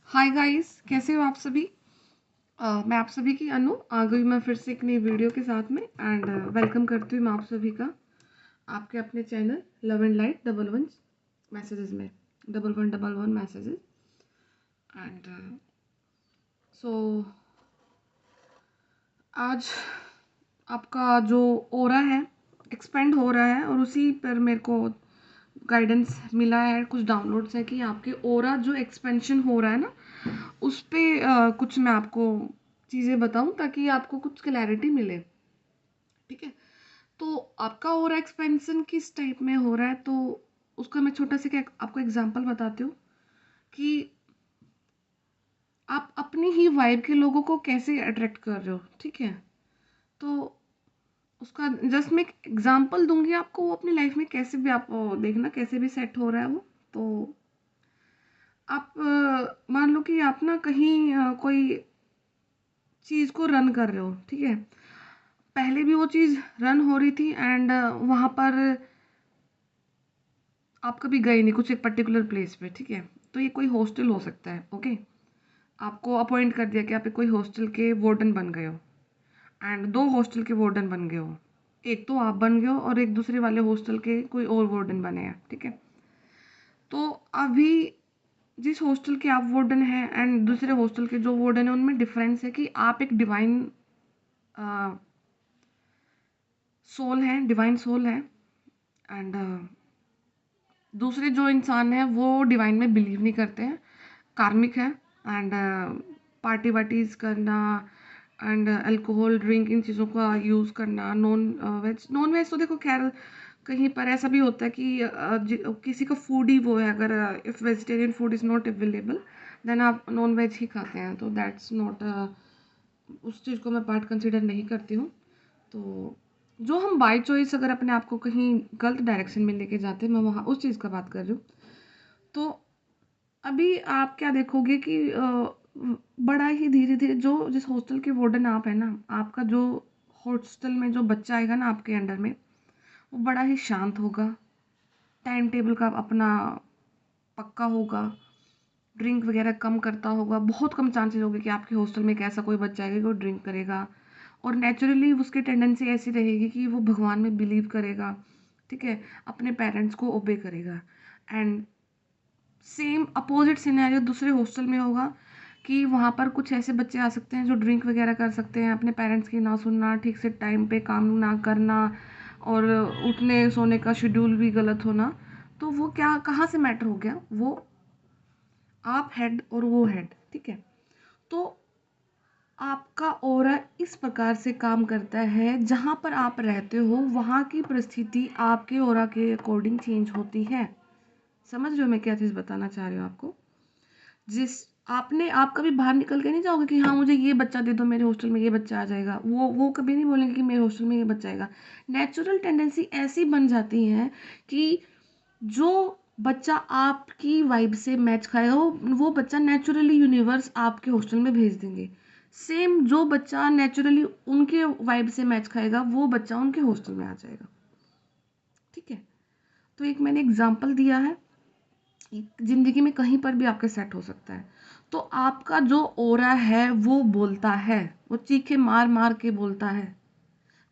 Hi guys, कैसे हो आप सभी। मैं आप सभी की अनु आ गई मैं फिर से एक नई वीडियो के साथ में एंड वेलकम करती हूँ मैं आप सभी का आपके अपने channel love and light double one messages में double one messages and so आज आपका जो ओरा है एक्सपेंड हो रहा है और उसी पर मेरे को गाइडेंस मिला है, कुछ डाउनलोड्स है कि आपके ओरा जो एक्सपेंशन हो रहा है ना उस पे कुछ मैं आपको चीज़ें बताऊं ताकि आपको कुछ क्लैरिटी मिले। ठीक है, तो आपका ओरा एक्सपेंशन किस टाइप में हो रहा है, तो उसका मैं छोटा सा आपको एग्जांपल बताती हूँ कि आप अपनी ही वाइब के लोगों को कैसे अट्रैक्ट कर रहे हो। ठीक है, तो उसका जस्ट मैं एक एग्जांपल दूंगी आपको, वो अपनी लाइफ में कैसे भी आप देखना कैसे भी सेट हो रहा है वो। तो आप मान लो कि आप ना कहीं कोई चीज़ को रन कर रहे हो। ठीक है, पहले भी वो चीज़ रन हो रही थी एंड वहाँ पर आप कभी गए नहीं कुछ एक पर्टिकुलर प्लेस पे। ठीक है, तो ये कोई हॉस्टल हो सकता है। ओके, आपको अपॉइंट कर दिया कि आप एक कोई हॉस्टल के वार्डन बन गए हो एंड दो हॉस्टल के वार्डन बन गए हो, एक तो आप बन गए हो और एक दूसरे वाले हॉस्टल के कोई और वार्डन बने हैं। ठीक है, तो अभी जिस हॉस्टल के आप वार्डन हैं एंड दूसरे हॉस्टल के जो वार्डन है उनमें डिफरेंस है कि आप एक डिवाइन सोल है, डिवाइन सोल है एंड दूसरे जो इंसान हैं वो डिवाइन में बिलीव नहीं करते हैं, कार्मिक है एंड पार्टी वार्टीज करना एंड अल्कोहल ड्रिंक इन चीज़ों का यूज़ करना। नॉन वेज तो देखो खैर कहीं पर ऐसा भी होता है कि किसी का फूड ही वो है, अगर if vegetarian food is not available then आप नॉन वेज ही खाते हैं, तो दैट्स नॉट उस चीज़ को मैं पार्ट कंसिडर नहीं करती हूँ। तो जो हम बाय चॉइस अगर अपने आप को कहीं गलत डायरेक्शन में लेके जाते हैं, मैं वहाँ उस चीज़ का बात कर रही हूँ। तो अभी आप क्या देखोगे कि बड़ा ही धीरे धीरे जो जिस हॉस्टल के वार्डन आप है ना, आपका जो हॉस्टल में जो बच्चा आएगा ना आपके अंडर में, वो बड़ा ही शांत होगा, टाइम टेबल का अपना पक्का होगा, ड्रिंक वगैरह कम करता होगा। बहुत कम चांसेस होंगे कि आपके हॉस्टल में एक ऐसा कोई बच्चा आएगा जो ड्रिंक करेगा, और नेचुरली उसकी टेंडेंसी ऐसी रहेगी कि वो भगवान में बिलीव करेगा। ठीक है, अपने पेरेंट्स को ओबे करेगा एंड सेम अपोजिट सिनेरियो दूसरे हॉस्टल में होगा कि वहाँ पर कुछ ऐसे बच्चे आ सकते हैं जो ड्रिंक वगैरह कर सकते हैं, अपने पेरेंट्स की ना सुनना, ठीक से टाइम पे काम ना करना और उठने सोने का शेड्यूल भी गलत होना। तो वो क्या कहाँ से मैटर हो गया, वो आप हेड और वो हेड। ठीक है, तो आपका ऑरा इस प्रकार से काम करता है, जहाँ पर आप रहते हो वहाँ की परिस्थिति आपके ऑरा के अकॉर्डिंग चेंज होती है। समझ रहे हो मैं क्या चीज़ बताना चाह रही हूँ आपको। जिस आपने आप कभी बाहर निकल के नहीं जाओगे कि हाँ मुझे ये बच्चा दे दो, मेरे हॉस्टल में ये बच्चा आ जाएगा, वो कभी नहीं बोलेंगे कि मेरे हॉस्टल में ये बच्चा आएगा। नेचुरल टेंडेंसी ऐसी बन जाती है कि जो बच्चा आपकी वाइब से मैच खाएगा वो बच्चा नेचुरली यूनिवर्स आपके हॉस्टल में भेज देंगे। सेम जो बच्चा नेचुरली उनके वाइब से मैच खाएगा वो बच्चा उनके हॉस्टल में आ जाएगा। ठीक है, तो एक मैंने एग्जांपल दिया है, ज़िंदगी में कहीं पर भी आपके सेट हो सकता है। तो आपका जो ऑरा है वो बोलता है, वो चीखे मार मार के बोलता है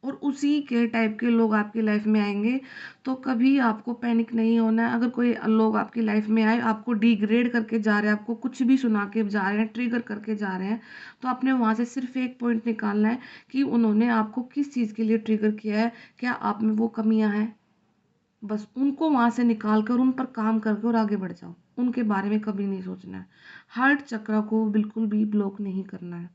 और उसी के टाइप के लोग आपकी लाइफ में आएंगे। तो कभी आपको पैनिक नहीं होना है। अगर कोई लोग आपकी लाइफ में आए, आपको डिग्रेड करके जा रहे हैं, आपको कुछ भी सुना के जा रहे हैं, ट्रिगर करके जा रहे हैं, तो आपने वहाँ से सिर्फ एक पॉइंट निकालना है कि उन्होंने आपको किस चीज़ के लिए ट्रिगर किया है, क्या आप में वो कमियां हैं। बस उनको वहाँ से निकाल कर उन पर काम करके और आगे बढ़ जाओ, उनके बारे में कभी नहीं सोचना है। हार्ट चक्र को बिल्कुल भी ब्लॉक नहीं करना है।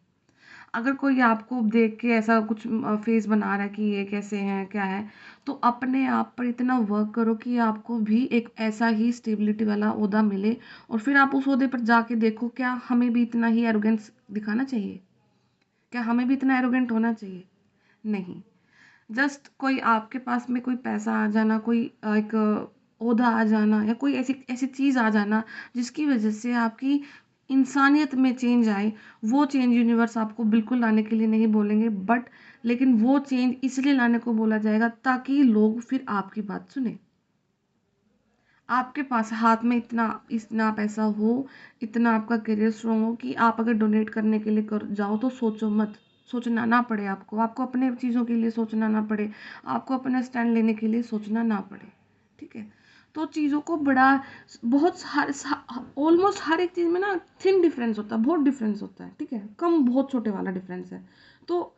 अगर कोई आपको देख के ऐसा कुछ फेस बना रहा है कि ये कैसे हैं क्या है, तो अपने आप पर इतना वर्क करो कि आपको भी एक ऐसा ही स्टेबिलिटी वाला ओहदा मिले, और फिर आप उस ओहदे पर जाके देखो क्या हमें भी इतना ही एरोगेंस दिखाना चाहिए, क्या हमें भी इतना एरोगेंट होना चाहिए। नहीं, जस्ट कोई आपके पास में कोई पैसा आ जाना, कोई एक ओहदा आ जाना या कोई ऐसी ऐसी चीज़ आ जाना जिसकी वजह से आपकी इंसानियत में चेंज आए, वो चेंज यूनिवर्स आपको बिल्कुल लाने के लिए नहीं बोलेंगे, बट लेकिन वो चेंज इसलिए लाने को बोला जाएगा ताकि लोग फिर आपकी बात सुने। आपके पास हाथ में इतना इतना पैसा हो, इतना आपका करियर स्ट्रॉन्ग हो कि आप अगर डोनेट करने के लिए कर जाओ तो सोचो मत, सोचना ना पड़े आपको, आपको अपने चीज़ों के लिए सोचना ना पड़े, आपको अपना स्टैंड लेने के लिए सोचना ना पड़े। ठीक है, तो चीज़ों को बड़ा, बहुत हर ऑलमोस्ट हर एक चीज़ में ना थिन डिफरेंस होता है, बहुत डिफरेंस होता है। ठीक है, कम बहुत छोटे वाला डिफरेंस है। तो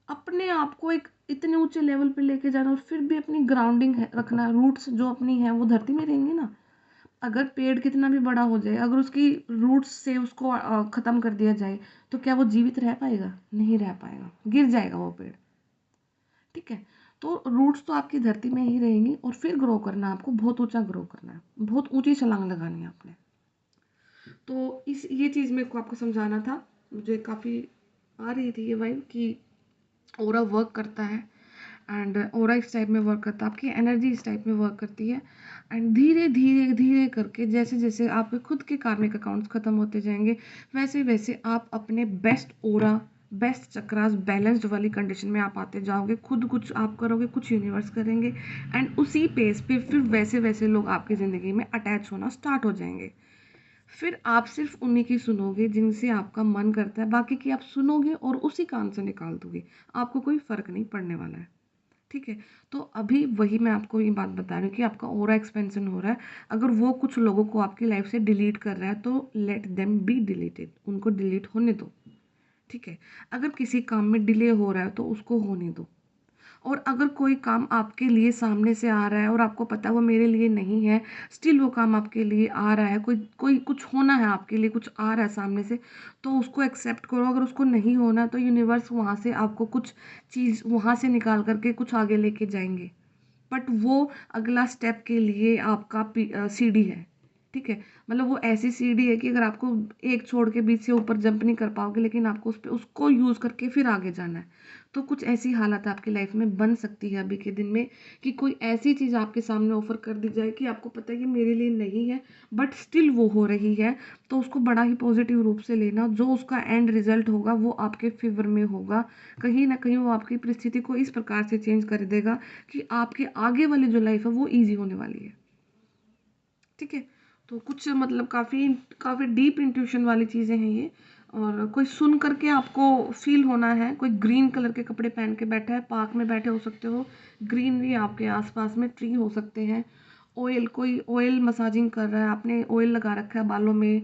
अपने आप को एक इतने ऊंचे लेवल पे लेके जाना और फिर भी अपनी ग्राउंडिंग है रखना, रूट्स जो अपनी है वो धरती में रहेंगी ना। अगर पेड़ कितना भी बड़ा हो जाए, अगर उसकी रूट्स से उसको खत्म कर दिया जाए, तो क्या वो जीवित रह पाएगा? नहीं रह पाएगा, गिर जाएगा वो पेड़। ठीक है, तो रूट्स तो आपकी धरती में ही रहेंगी और फिर ग्रो करना, आपको बहुत ऊंचा ग्रो करना है, बहुत ऊंची छलांग लगानी है आपने। तो इस ये चीज़ मेरे को आपको समझाना था। मुझे काफ़ी आ रही थी ये वाइब कि ऑरा वर्क करता है, एंड ऑरा इस टाइप में वर्क करता है, आपकी एनर्जी इस टाइप में वर्क करती है। एंड धीरे धीरे धीरे करके जैसे जैसे आपके खुद के कार्मिक अकाउंट्स खत्म होते जाएंगे, वैसे वैसे आप अपने best aura, best chakras balanced वाली कंडीशन में आप आते जाओगे। खुद कुछ आप करोगे, कुछ यूनिवर्स करेंगे, एंड उसी पेस पे फिर वैसे वैसे लोग आपकी ज़िंदगी में अटैच होना स्टार्ट हो जाएंगे। फिर आप सिर्फ उन्हीं की सुनोगे जिनसे आपका मन करता है, बाकी की आप सुनोगे और उसी कान से निकाल दोगे, आपको कोई फ़र्क नहीं पड़ने वाला है। ठीक है, तो अभी वही मैं आपको ये बात बता रही हूँ कि आपका ऑरा एक्सपेंशन हो रहा है। अगर वो कुछ लोगों को आपकी लाइफ से डिलीट कर रहा है तो लेट देम बी डिलीटेड, उनको डिलीट होने दो। ठीक है, अगर किसी काम में डिले हो रहा है तो उसको होने दो। और अगर कोई काम आपके लिए सामने से आ रहा है और आपको पता है वो मेरे लिए नहीं है, स्टिल वो काम आपके लिए आ रहा है, कोई कोई कुछ होना है आपके लिए, कुछ आ रहा है सामने से, तो उसको एक्सेप्ट करो। अगर उसको नहीं होना तो यूनिवर्स वहाँ से आपको कुछ चीज़ वहाँ से निकाल करके कुछ आगे लेके जाएंगे, बट वो अगला स्टेप के लिए आपका सीढ़ी है। ठीक है, मतलब वो ऐसी सीढ़ी है कि अगर आपको एक छोड़ के बीच से ऊपर जंप नहीं कर पाओगे, लेकिन आपको उस पर उसको यूज़ करके फिर आगे जाना है। तो कुछ ऐसी हालत आपकी लाइफ में बन सकती है अभी के दिन में कि कोई ऐसी चीज़ आपके सामने ऑफर कर दी जाए कि आपको पता है कि मेरे लिए नहीं है, बट स्टिल वो हो रही है। तो उसको बड़ा ही पॉजिटिव रूप से लेना, जो उसका एंड रिजल्ट होगा वो आपके फेवर में होगा। कहीं ना कहीं वो आपकी परिस्थिति को इस प्रकार से चेंज कर देगा कि आपके आगे वाली जो लाइफ है वो ईजी होने वाली है। ठीक है, तो कुछ मतलब काफ़ी काफ़ी डीप इंट्यूशन वाली चीज़ें हैं ये। और कोई सुन करके आपको फील होना है, कोई ग्रीन कलर के कपड़े पहन के बैठा है, पार्क में बैठे हो सकते हो, ग्रीनरी आपके आसपास में, ट्री हो सकते हैं, ऑयल, कोई ऑयल मसाजिंग कर रहा है, आपने ऑयल लगा रखा है बालों में,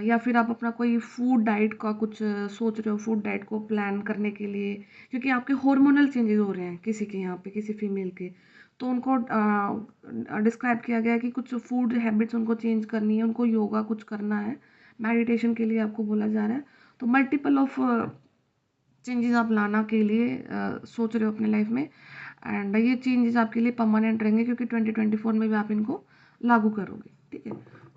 या फिर आप अपना कोई फूड डाइट का कुछ सोच रहे हो, फूड डाइट को प्लान करने के लिए, क्योंकि आपके हार्मोनल चेंजेस हो रहे हैं किसी के यहाँ पे, किसी फीमेल के। तो उनको डिस्क्राइब किया गया है कि कुछ फूड हैबिट्स उनको चेंज करनी है, उनको योगा कुछ करना है, मेडिटेशन के लिए आपको बोला जा रहा है। तो मल्टीपल ऑफ चेंजेस आप लाना के लिए सोच रहे हो अपने लाइफ में, एंड ये चेंजेस आपके लिए परमानेंट रहेंगे क्योंकि 2024 में भी आप इनको लागू करोगे। ठीक है,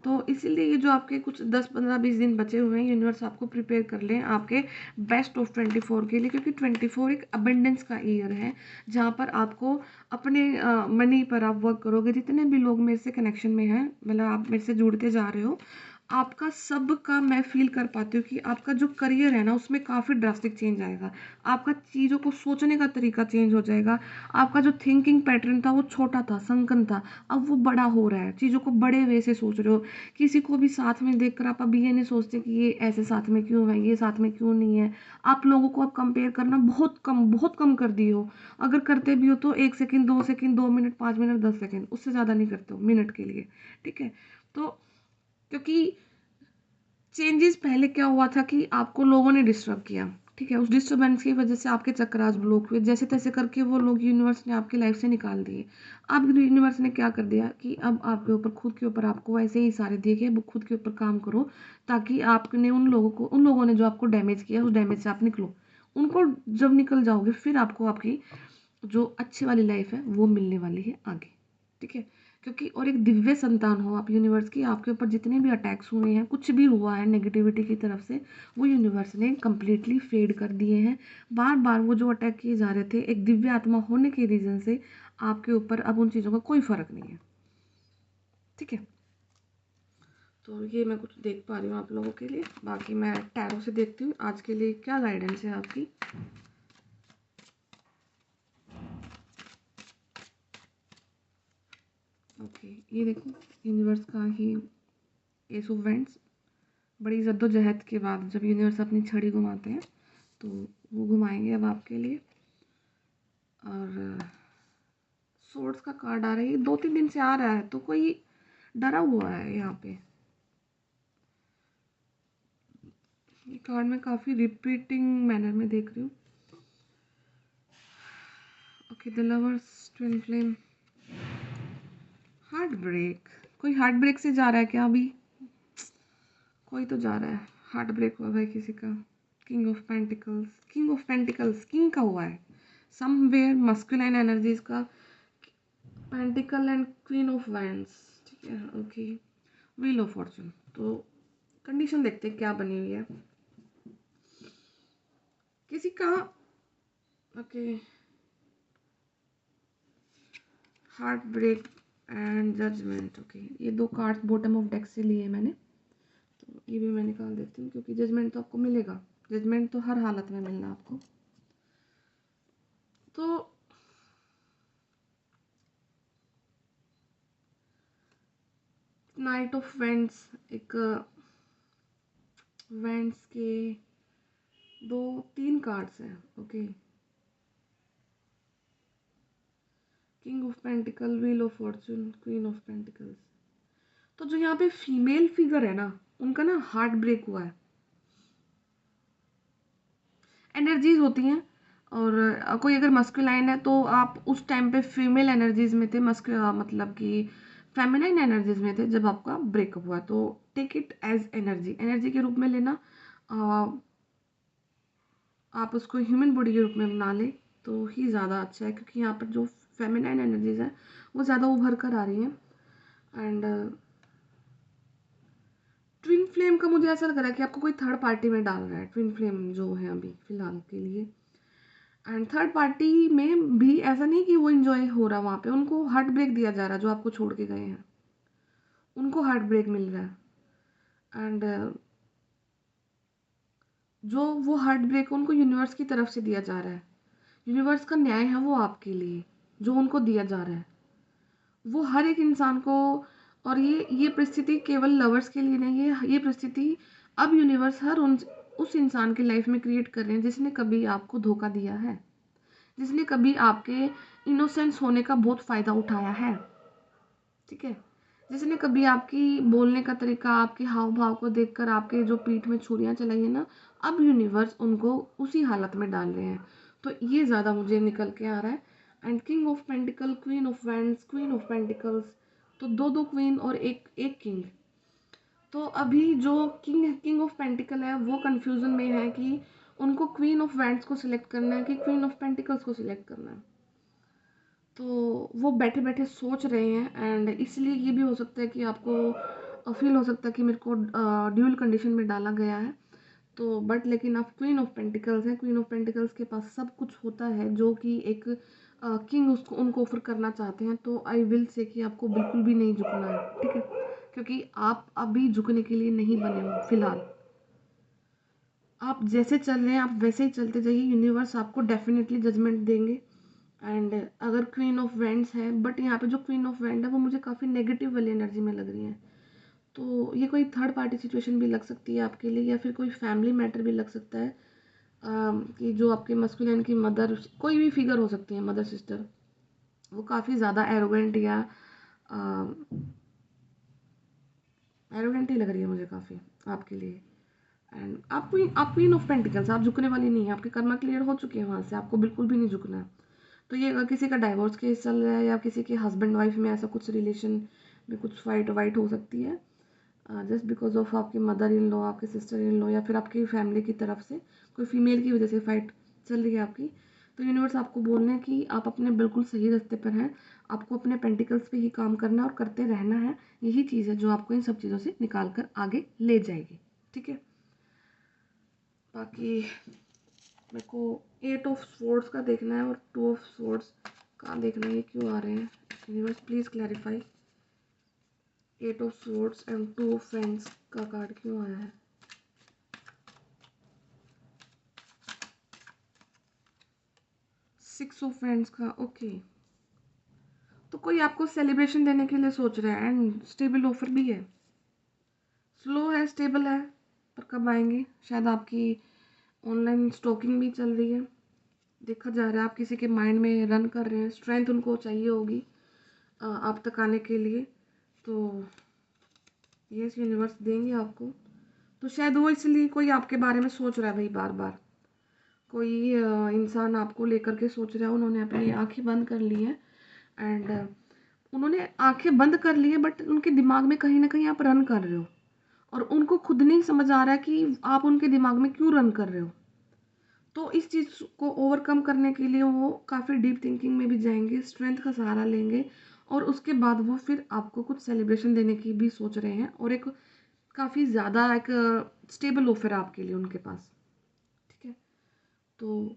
तो इसीलिए ये जो आपके कुछ 10 15 20 दिन बचे हुए हैं, यूनिवर्स आपको प्रिपेयर कर लें आपके बेस्ट ऑफ 24 के लिए, क्योंकि 24 एक अबेंडेंस का ईयर है, जहाँ पर आपको अपने मनी पर आप वर्क करोगे। जितने भी लोग मेरे से कनेक्शन में हैं, मतलब आप मेरे से जुड़ते जा रहे हो, आपका सबका मैं फील कर पाती हूँ कि आपका जो करियर है ना उसमें काफ़ी ड्रास्टिक चेंज आएगा। आपका चीज़ों को सोचने का तरीका चेंज हो जाएगा। आपका जो थिंकिंग पैटर्न था वो छोटा था, संकन था, अब वो बड़ा हो रहा है, चीज़ों को बड़े वे से सोच रहे हो। किसी को भी साथ में देखकर आप अभी ये नहीं सोचते कि ये ऐसे साथ में क्यों है, ये साथ में क्यों नहीं है। आप लोगों को अब कंपेयर करना बहुत कम कर दिए हो। अगर करते भी हो तो 1 second, 2 second, 2 minute, 5 minute, 10 second, उससे ज़्यादा नहीं करते हो मिनट के लिए। ठीक है, तो क्योंकि चेंजेस पहले क्या हुआ था कि आपको लोगों ने डिस्टर्ब किया। ठीक है, उस डिस्टर्बेंस की वजह से आपके चक्रास ब्लॉक हुए, जैसे तैसे करके वो लोग यूनिवर्स ने आपकी लाइफ से निकाल दिए। अब यूनिवर्स ने क्या कर दिया कि अब आपके ऊपर, खुद के ऊपर आपको ऐसे ही इशारे दिए कि अब खुद के ऊपर काम करो, ताकि आपने उन लोगों ने जो आपको डैमेज किया उस डैमेज से आप निकलो। उनको जब निकल जाओगे फिर आपको आपकी जो अच्छी वाली लाइफ है वो मिलने वाली है आगे। ठीक है, क्योंकि और एक दिव्य संतान हो आप यूनिवर्स की, आपके ऊपर जितने भी अटैक्स हुए हैं, कुछ भी हुआ है नेगेटिविटी की तरफ से, वो यूनिवर्स ने कम्प्लीटली फेड कर दिए हैं। बार बार वो जो अटैक किए जा रहे थे, एक दिव्य आत्मा होने के रीज़न से आपके ऊपर अब उन चीज़ों का कोई फ़र्क नहीं है। ठीक है, तो ये मैं कुछ देख पा रही हूँ आप लोगों के लिए। बाकी मैं टैरो से देखती हूँ आज के लिए क्या गाइडेंस है आपकी। ओके, ये देखो यूनिवर्स का ही एस ऑफ वैंड्स। बड़ी जद्दोजहद के बाद जब यूनिवर्स अपनी छड़ी घुमाते हैं तो वो घुमाएंगे अब आपके लिए। और सोर्ड्स का कार्ड आ रहा है, ये 2-3 दिन से आ रहा है, तो कोई डरा हुआ है यहाँ पे। ये कार्ड मैं काफ़ी रिपीटिंग मैनर में देख रही हूँ। Okay, the lovers, twin flame, heart break. कोई हार्ट ब्रेक से जा रहा है क्या अभी? कोई तो जा रहा है, हार्ट ब्रेक हुआ है किसी का। King of pentacles, king of pentacles king का हुआ है समवेयर मस्कुलाइन एनर्जीज का। Pentacle and queen of wands, ठीक है। Okay, wheel of fortune. तो कंडीशन देखते हैं क्या बनी हुई है किसी का। Okay, heart break and judgement. Okay, ये 2 कार्ड्स बॉटम ऑफ डेक से लिए मैंने, तो ये भी मैं निकाल देती हूँ क्योंकि जजमेंट तो आपको मिलेगा। जजमेंट तो हर हालत में मिलना आपको। तो नाइट ऑफ वेंट्स, एक वेंट्स के 2-3 कार्ड्स हैं। Okay, king of pentacle, wheel of Fortune, queen of pentacles. तो जो यहाँ पे फीमेल फिगर है ना, उनका ना हार्ट ब्रेक हुआ है। एनर्जीज होती हैं, और कोई अगर मस्कुलाइन है तो आप उस टाइम पे फीमेल एनर्जीज में थे, मतलब कि फेमिनाइन एनर्जीज में थे जब आपका ब्रेकअप हुआ। तो take it as energy, energy के रूप में लेना। आप उसको ह्यूमन बॉडी के रूप में बना लें तो ही ज़्यादा अच्छा है, क्योंकि यहाँ पर जो फेमिनाइन एनर्जीज हैं वो ज़्यादा उभर कर आ रही हैं। एंड ट्विन फ्लेम का मुझे ऐसा लग रहा है कि आपको कोई थर्ड पार्टी में डाल रहा है, ट्विन फ्लेम जो है अभी फ़िलहाल के लिए। एंड थर्ड पार्टी में भी ऐसा नहीं कि वो इन्जॉय हो रहा, वहाँ पे उनको हार्ट ब्रेक दिया जा रहा है। जो आपको छोड़ के गए हैं उनको हार्ट ब्रेक मिल रहा है। एंड जो वो हार्ट ब्रेक उनको यूनिवर्स की तरफ से दिया जा रहा है। यूनिवर्स का न्याय है वो आपके लिए, जो उनको दिया जा रहा है वो हर एक इंसान को। और ये परिस्थिति केवल लवर्स के लिए नहीं है, ये परिस्थिति अब यूनिवर्स हर उस इंसान की लाइफ में क्रिएट कर रहे हैं जिसने कभी आपको धोखा दिया है, जिसने कभी आपके इनोसेंस होने का बहुत फ़ायदा उठाया है, ठीक है। जिसने कभी आपकी बोलने का तरीका, आपके हाव भाव को देखकर आपके जो पीठ में छुरियां चलाई है ना, अब यूनिवर्स उनको उसी हालत में डाल रहे हैं। तो ये ज़्यादा मुझे निकल के आ रहा है। And king of pentacle, queen of wands, queen of pentacles, तो 2-2 क्वीन और एक एक किंग। तो अभी जो किंग किंग ऑफ पेंटिकल है वो कंफ्यूजन में है कि उनको क्वीन ऑफ वैंड्स को सिलेक्ट करना है कि क्वीन ऑफ पेंटिकल्स को सिलेक्ट करना है। तो वो बैठे बैठे सोच रहे हैं। एंड इसलिए ये भी हो सकता है कि आपको फील हो सकता है कि मेरे को ड्यूल कंडीशन में डाला गया है। तो बट लेकिन आप क्वीन ऑफ पेंटिकल्स हैं, क्वीन ऑफ पेंटिकल्स के पास सब कुछ होता है जो कि एक किंग उसको उनको ऑफर करना चाहते हैं। तो आई विल से कि आपको बिल्कुल भी नहीं झुकना है, ठीक है, क्योंकि आप अभी झुकने के लिए नहीं बने हो फिलहाल। आप जैसे चल रहे हैं आप वैसे ही चलते जाइए, यूनिवर्स आपको डेफिनेटली जजमेंट देंगे। एंड अगर क्वीन ऑफ वैंड्स है, बट यहाँ पे जो क्वीन ऑफ वैंड है वो मुझे काफ़ी नेगेटिव वाली एनर्जी में लग रही है। तो ये कोई थर्ड पार्टी सिचुएशन भी लग सकती है आपके लिए, या फिर कोई फैमिली मैटर भी लग सकता है। कि जो आपके मस्कुलिन की मदर, कोई भी फिगर हो सकती है, मदर सिस्टर, वो काफ़ी ज़्यादा एरोगेंट या एरोगेंट ही लग रही है मुझे काफ़ी आपके लिए। एंड आप क्वीन ऑफ पेंटिकल्स, आप झुकने वाली नहीं है, आपके कर्मा क्लियर हो चुके हैं वहाँ से, आपको बिल्कुल भी नहीं झुकना है। तो ये अगर किसी का डाइवोर्स केस चल रहा है या किसी के हस्बैंड वाइफ में ऐसा कुछ रिलेशन में कुछ फाइट वाइट हो सकती है, जस्ट बिकॉज ऑफ आपकी मदर इन लॉ, आपके सिस्टर इन लॉ, या फिर आपकी फैमिली की तरफ से कोई फीमेल की वजह से फाइट चल रही है आपकी। तो यूनिवर्स आपको बोल रहे हैं कि आप अपने बिल्कुल सही रास्ते पर हैं, आपको अपने पेंटिकल्स पे ही काम करना और करते रहना है। यही चीज़ है जो आपको इन सब चीज़ों से निकाल कर आगे ले जाएगी, ठीक है। बाकी मेरे को 8 ऑफ स्वॉर्ड्स का देखना है और 2 ऑफ स्वॉर्ड्स का देखना है, ये क्यों आ रहे हैं universe, please clarify. 8 of swords and 2 of friends का कार्ड क्यों आया है? 6 ऑफ फ्रेंड्स का, ओके। तो कोई आपको सेलिब्रेशन देने के लिए सोच रहा है एंड स्टेबल ऑफर भी है। स्लो है, स्टेबल है, पर कब आएंगे? शायद आपकी ऑनलाइन स्टॉकिंग भी चल रही है, देखा जा रहा है आप किसी के माइंड में रन कर रहे हैं, स्ट्रेंथ उनको चाहिए होगी आप तक आने के लिए। तो यस, यूनिवर्स देंगे आपको। तो शायद वो इसलिए कोई आपके बारे में सोच रहा है भाई, बार बार कोई इंसान आपको लेकर के सोच रहा है। उन्होंने अपनी आंखें बंद कर ली हैं एंड उन्होंने आंखें बंद कर ली है, बट उनके दिमाग में कहीं ना कहीं आप रन कर रहे हो और उनको खुद नहीं समझ आ रहा है कि आप उनके दिमाग में क्यों रन कर रहे हो। तो इस चीज़ को ओवरकम करने के लिए वो काफ़ी डीप थिंकिंग में भी जाएंगे, स्ट्रेंथ का सहारा लेंगे और उसके बाद वो फिर आपको कुछ सेलिब्रेशन देने की भी सोच रहे हैं और एक काफ़ी ज़्यादा एक स्टेबल ऑफर है आपके लिए उनके पास। ठीक है, तो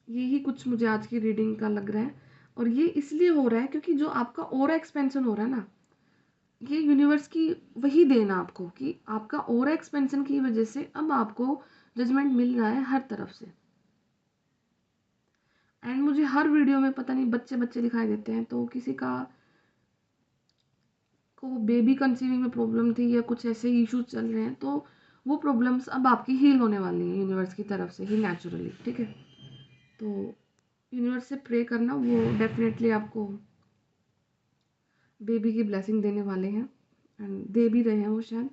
यही कुछ मुझे आज की रीडिंग का लग रहा है और ये इसलिए हो रहा है क्योंकि जो आपका ऑरा एक्सपेंशन हो रहा है ना, ये यूनिवर्स की वही देना आपको कि आपका ऑरा एक्सपेंशन की वजह से अब आपको जजमेंट मिल रहा है हर तरफ से। एंड मुझे हर वीडियो में पता नहीं बच्चे बच्चे दिखाई देते हैं, तो किसी का को बेबी कंसीविंग में प्रॉब्लम थी या कुछ ऐसे इश्यूज चल रहे हैं, तो वो प्रॉब्लम्स अब आपकी हील होने वाली हैं यूनिवर्स की तरफ से ही नेचुरली। ठीक है, तो यूनिवर्स से प्रे करना, वो डेफिनेटली आपको बेबी की ब्लेसिंग देने वाले हैं एंड दे भी रहे हैं वो शायद।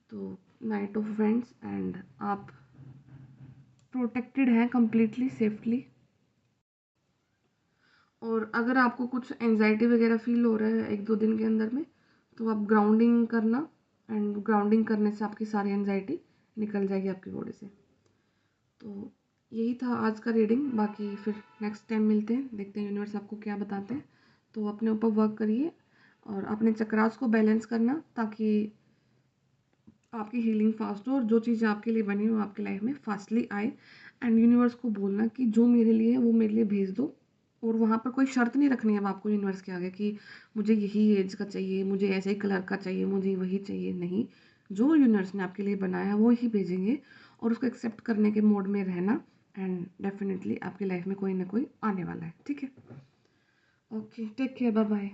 तो नाइट ऑफ फ्रेंड्स एंड आप प्रोटेक्टेड हैं कंप्लीटली सेफली। और अगर आपको कुछ एंजाइटी वगैरह फील हो रहा है 1-2 दिन के अंदर में, तो आप ग्राउंडिंग करना एंड ग्राउंडिंग करने से आपकी सारी एंजाइटी निकल जाएगी आपकी बॉडी से। तो यही था आज का रीडिंग, बाकी फिर नेक्स्ट टाइम मिलते हैं, देखते हैं यूनिवर्स आपको क्या बताते हैं। तो अपने ऊपर वर्क करिए और अपने चक्रास को बैलेंस करना ताकि आपकी हीलिंग फास्ट हो और जो चीज़ आपके लिए बनी हो आपकी लाइफ में फास्टली आए। एंड यूनिवर्स को बोलना कि जो मेरे लिए है वो मेरे लिए भेज दो, और वहाँ पर कोई शर्त नहीं रखनी है अब आपको यूनिवर्स के आगे कि मुझे यही एज का चाहिए, मुझे ऐसे ही कलर का चाहिए, मुझे वही चाहिए। नहीं, जो यूनिवर्स ने आपके लिए बनाया वो ही भेजेंगे और उसको एक्सेप्ट करने के मोड में रहना एंड डेफिनेटली आपकी लाइफ में कोई ना कोई आने वाला है। ठीक है, okay, take care, bye bye.